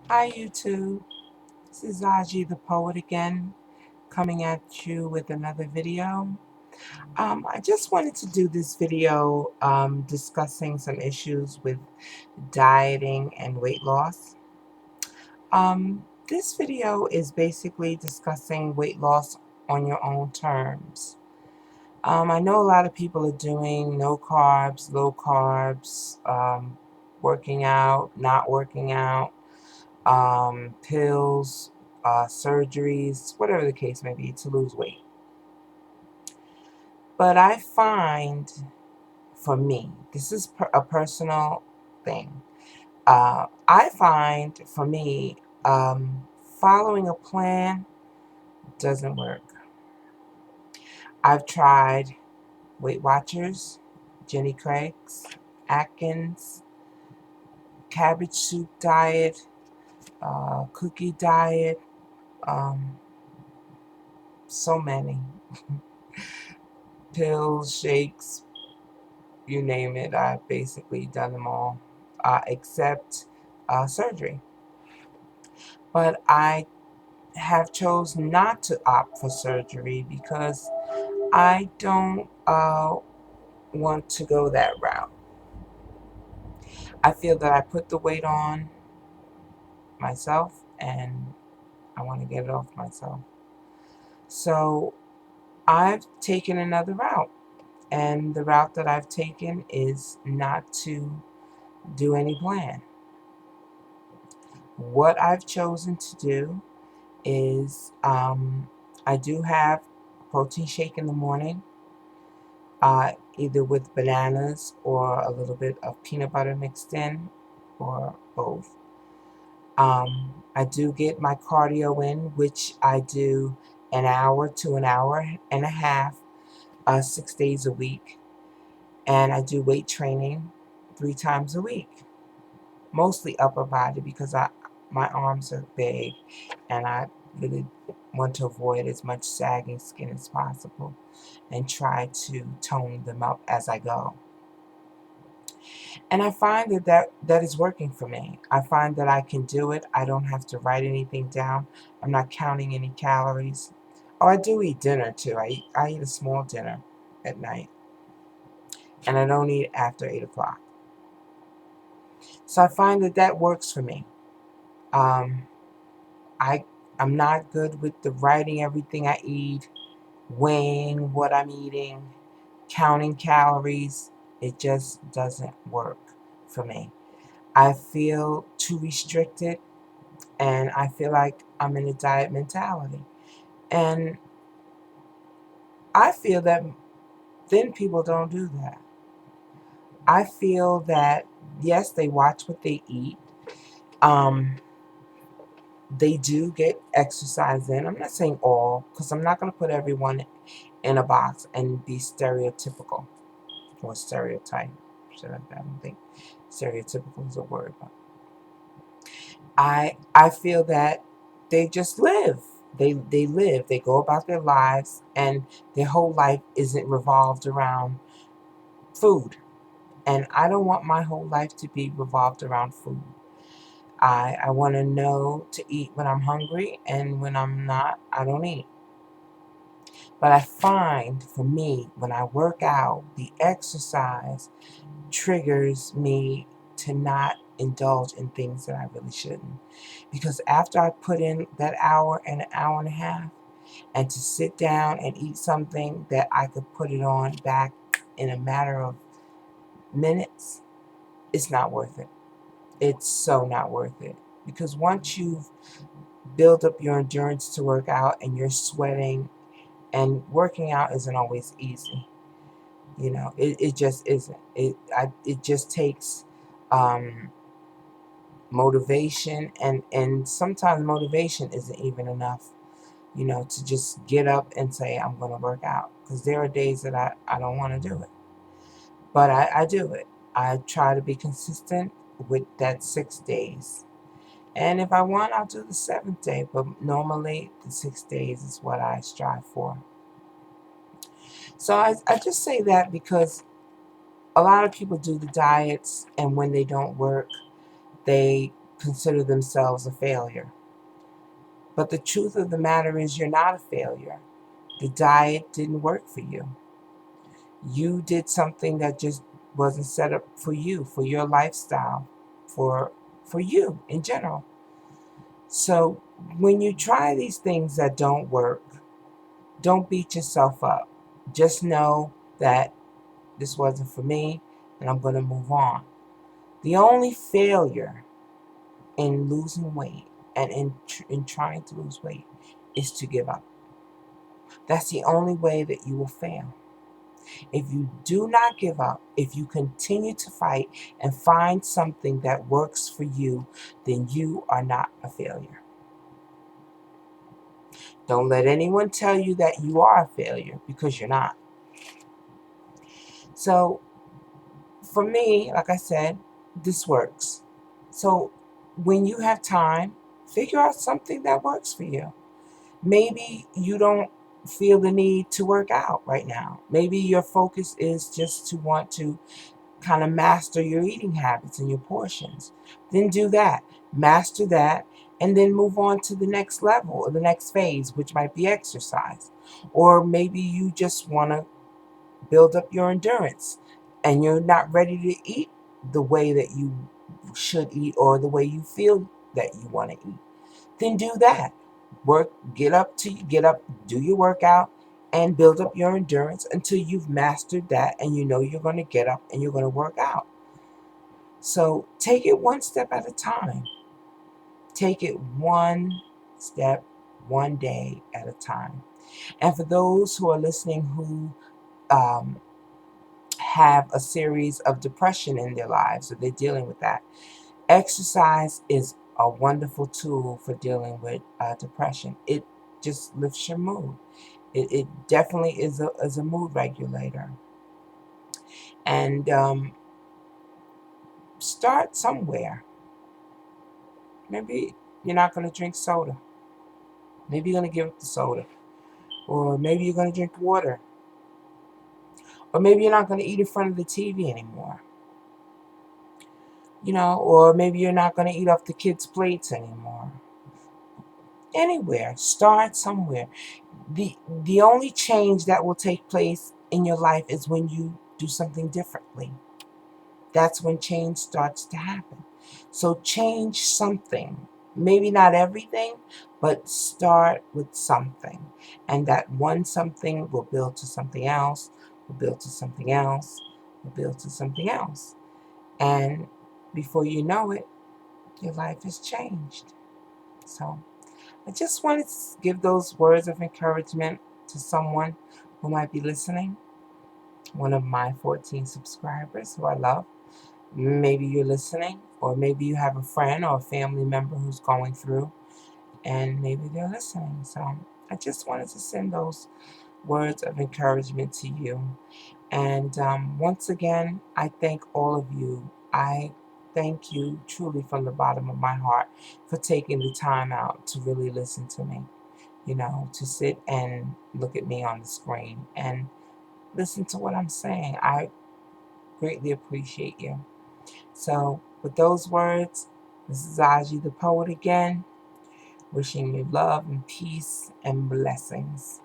Hi YouTube, this is Aji the Poet again, coming at you with another video. I just wanted to do this video discussing some issues with dieting and weight loss. This video is basically discussing weight loss on your own terms. I know a lot of people are doing no carbs, low carbs, working out, not working out, pills, surgeries, whatever the case may be, to lose weight. But I find, for me, this is a personal thing. I find, for me, following a plan doesn't work. I've tried Weight Watchers, Jenny Craig's, Atkins, cabbage soup diet, cookie diet, um, so many. Pills, shakes, you name it. I've basically done them all, except surgery. But I have chosen not to opt for surgery because I don't want to go that route. I feel that I put the weight on myself and I want to get it off myself. So I've taken another route. And the route that I've taken is not to do any plan. What I've chosen to do is I do have a protein shake in the morning, either with bananas or a little bit of peanut butter mixed in, or both. I do get my cardio in, which I do an hour to an hour and a half, 6 days a week. And I do weight training 3 times a week, mostly upper body because my arms are big and I really want to avoid as much sagging skin as possible and try to tone them up as I go. And I find that is working for me. I find that I can do it. I don't have to write anything down. I'm not counting any calories. Oh, I do eat dinner too. I eat a small dinner at night. And I don't eat after 8 o'clock. So I find that works for me. Um, I, I'm not good with the writing everything I eat, weighing what I'm eating, counting calories. It just doesn't work for me. I feel too restricted and I feel like I'm in a diet mentality. And I feel that thin people don't do that. I feel that, yes, they watch what they eat. Um, they do get exercise in. I'm not saying all, because I'm not going to put everyone in a box and be stereotypical or stereotype. I don't think stereotypical is a word, but I feel that they just live. They live. They go about their lives, and their whole life isn't revolved around food. And I don't want my whole life to be revolved around food. I want to know to eat when I'm hungry, and when I'm not, I don't eat. But I find, for me, when I work out, the exercise triggers me to not indulge in things that I really shouldn't. Because after I put in that hour and an hour and a half, and to sit down and eat something that I could put it on back in a matter of minutes, it's not worth it. It's so not worth it. Because once you've built up your endurance to work out and you're sweating, and working out isn't always easy. It just isn't. It just takes um, motivation, and sometimes motivation isn't even enough. To just get up and say I'm going to work out, because there are days that I don't want to do it, but I do it. I try to be consistent with that 6 days. And if I want, I'll do the seventh day, but normally the 6 days is what I strive for. So I just say that because a lot of people do the diets, and when they don't work, they consider themselves a failure. But the truth of the matter is you're not a failure. The diet didn't work for you. You did something that just wasn't set up for you, for your lifestyle, for you in general. So when you try these things that don't work, don't beat yourself up. Just know that this wasn't for me and I'm going to move on. The only failure in losing weight and in trying to lose weight is to give up. That's the only way that you will fail. If you do not give up, if you continue to fight and find something that works for you, then you are not a failure. Don't let anyone tell you that you are a failure, because you're not. So for me, like I said, this works. So when you have time, figure out something that works for you. Maybe you don't feel the need to work out right now. Maybe your focus is just to want to kind of master your eating habits and your portions. Then do that. Master that, and then move on to the next level or the next phase, which might be exercise. Or maybe you just want to build up your endurance and you're not ready to eat the way that you should eat or the way you feel that you want to eat. Then do that. Get up, do your workout and build up your endurance until you've mastered that and you know you're going to get up and you're going to work out. So take it one step at a time. Take it one step, one day at a time. And for those who are listening who um, have a series of depression in their lives, or they're dealing with that, exercise is a wonderful tool for dealing with depression. It just lifts your mood. It definitely is a mood regulator. And start somewhere. Maybe you're not going to drink soda. Maybe you're going to give up the soda. Or maybe you're going to drink water. Or maybe you're not going to eat in front of the TV anymore. Or maybe you're not going to eat off the kids' plates anymore. Anywhere. Start somewhere. The only change that will take place in your life is when you do something differently. That's when change starts to happen. So change something. Maybe not everything, but start with something. And that one something will build to something else, will build to something else, will build to something else. And before you know it, your life has changed. So I just wanted to give those words of encouragement to someone who might be listening, one of my 14 subscribers who I love. Maybe you're listening, or maybe you have a friend or a family member who's going through, and maybe they're listening. So I just wanted to send those words of encouragement to you. And once again, I thank all of you. I thank you truly from the bottom of my heart for taking the time out to really listen to me, to sit and look at me on the screen and listen to what I'm saying. I greatly appreciate you. So, with those words, this is Aji the Poet again, wishing you love and peace and blessings.